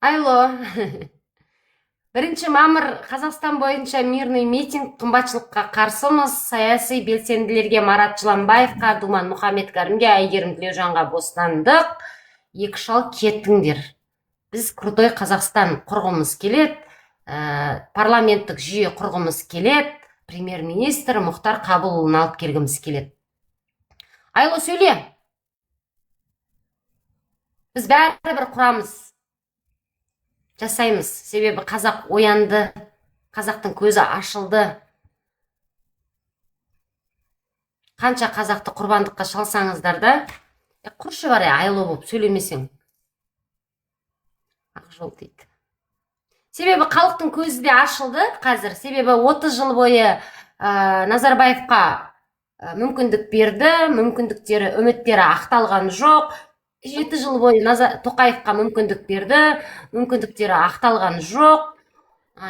Айло. 1 мамыр Қазақстан бойынша мирный митинг, қымбатшылыққа қарсымыз, саяси белсенділерге Марат Жыланбаевқа, Думан Мұхаммедкәрімге, Әйгерім Тілеужанға бостандық. Екі шал кеттіңдер. Біз крутой Қазақстан құрғымыз келет, парламенттік жүйе құрғымыз келет, премьер-министр Мұхтар Қабылұлын алып келгіміз келет. Айло, сөйле. Біз бәрібір құрамыз. Жасаймыз, себебі қазақ оянды, қазақтың көзі ашылды. Қанша қазақты құрбандыққа шалсаңыздар да, құршы бар Айло болып сөйлемесең. Ақ жол дейді. Себебі халықтың көзі де ашылды қазір, себебі 30 жыл бойы Назарбаевқа мүмкіндік берді, мүмкіндіктері, үміттері ақталған жоқ. 7 жыл бойы Тоқаевқа мүмкіндік берді, мүмкіндіктері ақталған жоқ.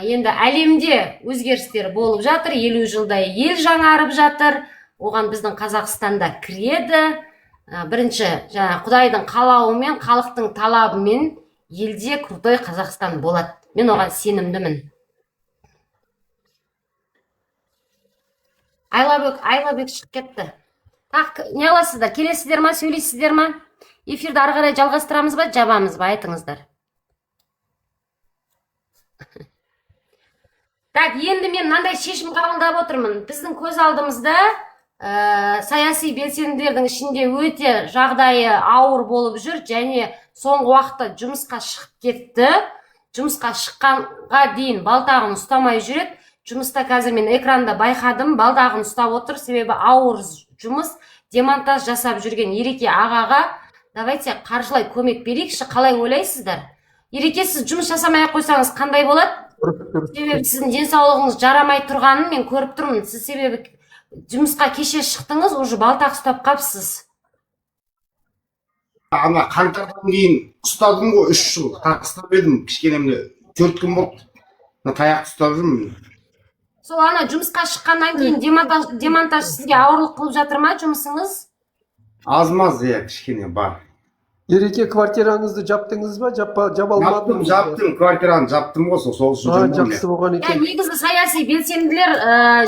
Енді әлемде өзгерістер болып жатыр, 50 жылда ел жаңарып жатыр, оған біздің Қазақстанда кіреді. Бірінші, Құдайдың қалауымен, халықтың талабымен елде крутой Қазақстан болады. Мен оған сенімдімін. Айлабек шығып кетті. Не аласыздар, келесіздер ма, сөйлейсіздер ма? Эфирді ары қарай жалғастырамыз ба, жабамыз ба, айтыңыздар. Так, енді мен мынандай шешім қабылдап отырмын. Біздің көз алдымызда саяси белсенділердің ішінде өте жағдайы ауыр болып жүр, және соңғы уақытта жұмысқа шығып кетті. Жұмысқа шыққанға дейін балтағын ұстамай жүреді. Жұмыста қазір мен экранда байқадым, балтағын ұстап отыр, себебі ауыр жұмыс, демонтаж жасап жүрген Ереке ағаға давайте қаржылай көмек берейікші, қалай ойлайсыздар? Ереке, сіз жұмыс жасамай қойсаңыз қандай болады? Себебі сіздің денсаулығыңыз жарамай тұрғанын мен көріп тұрмын. Сіз себебі жұмысқа кеше шықтыңыз, уже балтақ ұстап қапсыз. Ана қаңтардан кейін ұстадым ғой, 3 жыл тақыстап едім, кішкенемде 4 күн болды. Таяқ ұстап жүрмін. Сол ана жұмысқа шыққаннан кейін демонтаж сізге ауырлық қылып жатыр ма жұмысыңыз? Аз-маз, кішкене бар. Ереке, квартираңызды жаптыңыз ба? Жабалмадыңыз? Жаптым, квартираны жаптым ғой, сол үшін жүрмін. Жақсы болған екен. Негізі саяси белсенділер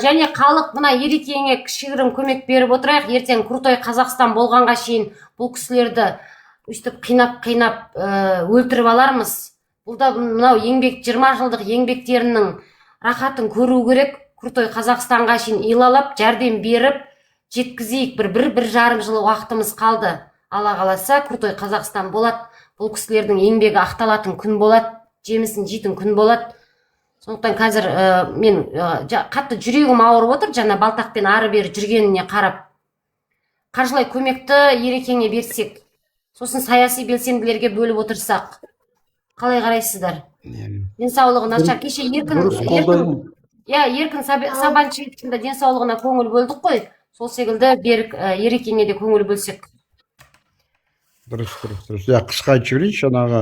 және халық мына Ерекеңе кішігірім көмек беріп отырайық. Ертең крутой Қазақстан болғанға шейін бұл кісілерді өйстіп қинап өлтіріп алармыз. Бұл да мынау 20 жылдық еңбектерінің рахатын көру керек. Крутой Қазақстанға шейін илалап, жәрдем беріп жеткізейік. Бір жарым жыл уақытымыз қалды. Алла қаласа, крутой Қазақстан болады. Бұл кісілердің еңбегі ақталатын күн болады, жемісін жейтін күн болады. Сондықтан қазір мен қатты жүрегім ауырып отыр, жаңа балтақпен ары бері жүргеніне қарап. Қаржылай көмекті Ерекеңе берсек, сосын саяси белсенділерге бөліп отырсақ, қалай қарайсыздар? Денсаулығы нашар. Кеше Еркін Сабаншевичтің денсаулығына көңіл бөлдік қой. Сол секілді Ерекеңе де көңіл бөлсек. Дұрыс. Қысқа айтып жіберейінші, жаңағы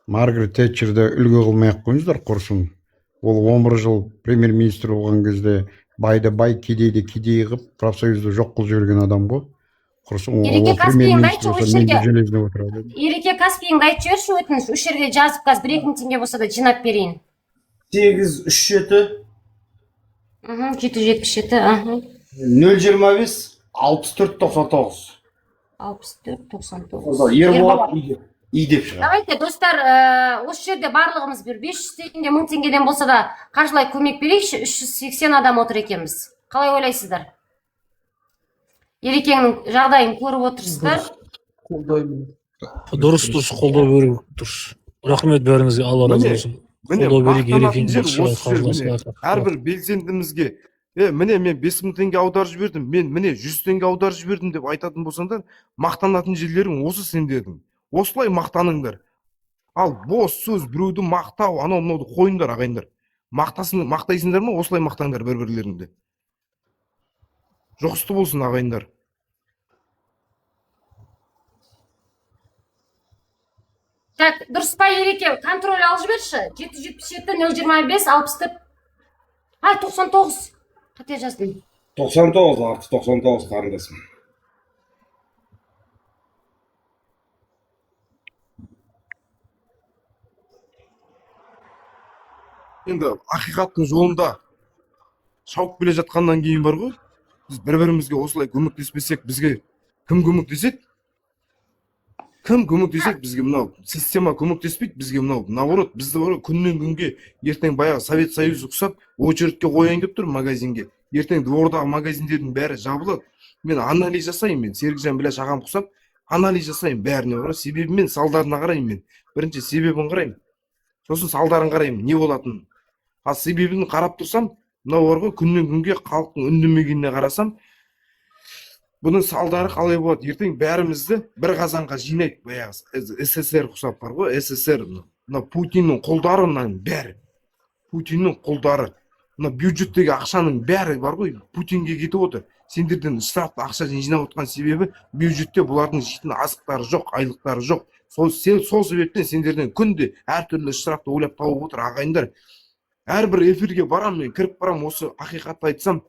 Маргарет Тэтчерді үлгі қылмай ақ қойыңыздар, құрсын. Ол 11 жыл премьер-министр болған кезде байды бай, кедейді кедей қылып, профсоюзды жоқ қылып жіберген адам ғой. Құрсын, Ереке Каспийіңді айтшы, Ереке Каспийіңді айтшы жіберші, өтініш. Үш жерге жазып, қазір 1-2 теңге болса да жинап берейін. 837 777 025 64 99. 64-99. Ерболат үй деп шығады. Давайте, достар, осы жерде барлығымыз 500 теңге, 1000 теңгеден болса да қаржылай көмек берейікші, 380 адам отыр екенбіз. Қалай ойлайсыздар? Ерекеңнің жағдайын көріп отырсыздар. Дұрыс, қолдау беру дұрыс. Рахмет бәріңізге, Алла разы болсын. Қолдау берейік Ерекеңге. Әрбір белсендімізге міне мен 5000 теңге аударып жібердім, міне 100 теңге аударып жібердім деп айтатын болсаңдар, мақтанатын жерлерің осы сендердің. Осылай мақтаныңдар. Ал бос сөз, біреуді мақтау, анау-мынауды қойыңдар ағайындар. Мақтайсыңдар ма, осылай мақтаңдар бір-бірлеріңді. Жоқсты болсын ағайындар. Так, дұрыс па Ереке, контроль алып жіберші. 777 025 64. Ай, 99. Қате жаздым. 99 artı 99 қарындасым. енді ақиқаттың жолында шауып келе жатқаннан кейін бар ғой, біз бір-бірімізге осылай көмектеспесек, бізге кім көмектеседі? Кім көмектеседі бізге? Мынау система көмектеспейді бізге. Мынау наоборот, бізді бар ғой, күннен күнге ертең баяғы Совет Союзы құсап, очередке қояйын деп тұр магазинге. Ертең двордағы магазиндердің бәрі жабылады. Мен анализ жасаймын, мен Серікжан Біләш ағам құсап, анализ жасаймын бәріне, бар. Себебі мен салдарына қараймын мен. Бірінші себебін қараймын. Сосын салдарын қараймын, не болатынын. Ал себебін қарап тұрсам, мынау бар ғой, күннен күнге халықтың үндемегеніне қарасам, бұның салдары қалай болады? Ертең бәрімізді бір қазанға жинайды, баяғы СССР құсап бар ғой, СССР. Мына Путиннің құлдарынан бәрі. Путиннің құлдары. Мына бюджеттегі ақшаның бәрі бар ғой, Путинге кетіп отыр. Сендерден ысырапты ақша жинап отқан себебі бюджетте бұлардың жейтін азықтары жоқ, айлықтары жоқ. Сол себептен сендерден күнде әртүрлі ысырапты ойлап тауып отыр ағайындар. Әрбір эфирге барам, мен кіріп барам, осы ақиқатты айтсам,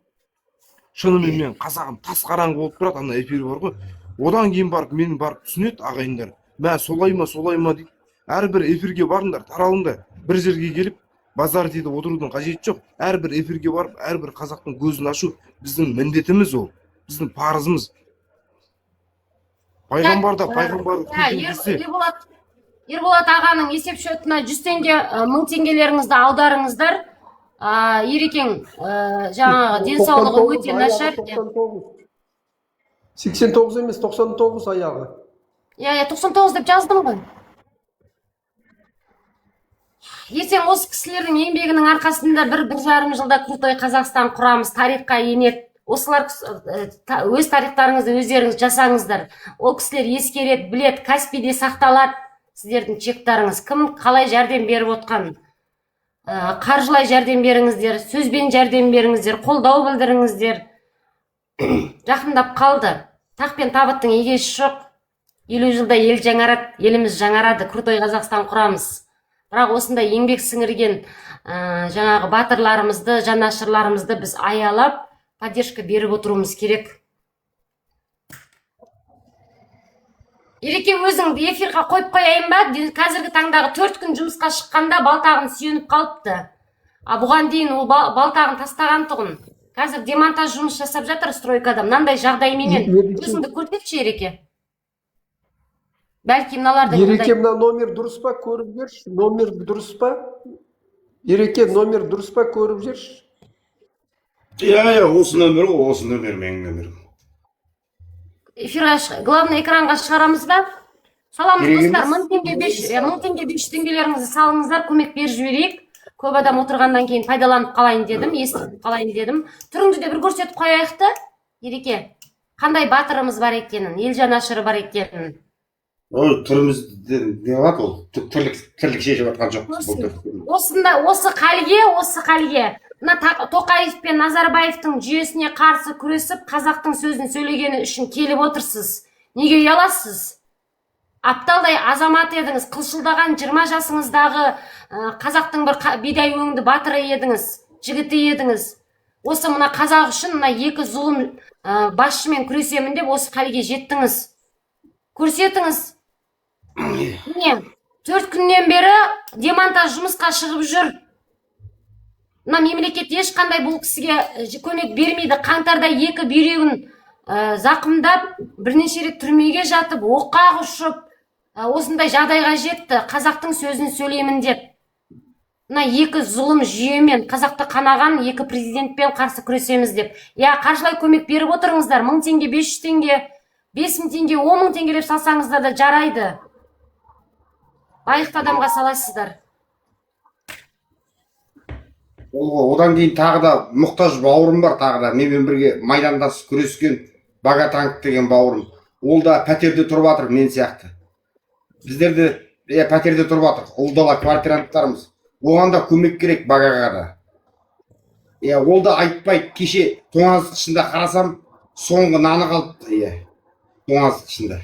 шынымен мен қазағым тас қараңғы болып тұрады, ана эфир бар ғой. Одан кейін барып мен барып түсінеді ағайындар. Мә солай ма дейді. Әрбір эфирге барыңдар, таралыңдар. Бір жерге келіп базар дейді отырудың қажеті жоқ. Әрбір эфирге барып, әрбір қазақтың көзін ашу біздің міндетіміз ол. Біздің парызымыз. Пайғамбарда Ерболат ағаның есеп шотына 100 теңге, 1000 теңгелеріңізді аударыңыздар. Ерекең жаңағы денсаулығы өте нашар. 89 емес, 99 аяғы. 99 деп жаздым ғой. Ертең осы кісілердің еңбегінің арқасында бір жарым жылда Крутой Қазақстан құрамыз, тарихқа енеді. Осылар өз тарихтарыңызды өздеріңіз жасаңыздар. Ол кісілер ескереді, білет, Каспийде сақталады сіздердің чектарыңыз. Кім қалай жәрдем беріп отқан? Қаржылай жәрдем беріңіздер, сөзбен жәрдем беріңіздер, қолдау білдіріңіздер. Жақындап қалды. Тақ пен табыттың егесі жоқ. 50 жылда ел жаңарады, еліміз жаңарады, Крутой Қазақстан құрамыз. Бірақ осындай еңбек сіңірген жаңағы батырларымызды, жанашырларымызды біз аялап, поддержка беріп отыруымыз керек. Ереке, өзің эфирға қойып қояйын ба? Қазіргі таңдағы 4 күн жұмысқа шыққанда балтағын сүйеніп қалыпты. Бұған дейін ол балтағын тастаған тұғын. Қазір демонтаж жұмыс жасап жатыр стройкада. Мынандай жағдайменен өзіңді көрсетші, Ереке. Бәлки мыналардың... Ереке, мына номер дұрыс па, көріп жүрші? Номер дұрыс па? Ереке, номер дұрыс па, көріп жүрші? Осы нөмір, осы нөмір, менің нөмірім. Эфирға, главный экранға шығарамыз ба? Саламыз достар, 1000 теңге 500 теңгелеріңізді салыңыздар, көмек беріп жіберейік. Көп адам отырғаннан кейін пайдаланып қалайын дедім, естіп қалайын дедім. Түріңді де бір көрсетіп қояйықты, Ереке. Қандай батырымыз бар екенін, ел жанашыры бар екенін. Түрімізде не болады ол? Тірлік шешіп жатқан жоқ. Осы қалге, мына Тоқаев пен Назарбаевтың жүйесіне қарсы күресіп, қазақтың сөзін сөйлегені үшін келіп отырсыз. Неге ұяласыз? Апталдай азамат едіңіз, қылшылдаған 20 жасыңыздағы қазақтың бір бидай өңді батыры едіңіз, жігіті едіңіз. Осы мына қазақ үшін мына екі зұлым басшымен күресемін деп осы қалге жеттіңіз. Көрсетіңіз. Міне, 4 күннен бері демонтаж жұмысқа шығып жүр. Мына мемлекет ешқандай бұл кісіге көмек бермейді. Қаңтарда 2 бүйрегін зақымдап, бірнеше рет түрмеге жатып, оққа ұшып, осындай жағдайға жетті. Қазақтың сөзін сөйлеймін деп. Мына 2 зұлым жүйемен, қазақты қанаған 2 президентпен қарсы күресеміз деп. Қаржылай көмек беріп отырыңыздар. 1000 теңге, 500 теңге, 5000 теңге, 10.000 теңгелеп салсаңыздар да жарайды. Лайықты адамға саласыздар. Одан кейін тағы да мұқтаж бауырым бар, тағы да менімен бірге майдандас күрескен Бага Танк деген бауырым. Ол да пәтерде тұрып жатыр, мен сияқты. Біздер де пәтерде тұрып жатыр, ұлдала квартиранттарымыз. Оған да көмек керек Багаға да. Ол да айтпайды, кеше тоңазытқышында қарасам, соңғы наны қалыпты, тоңазытқышында.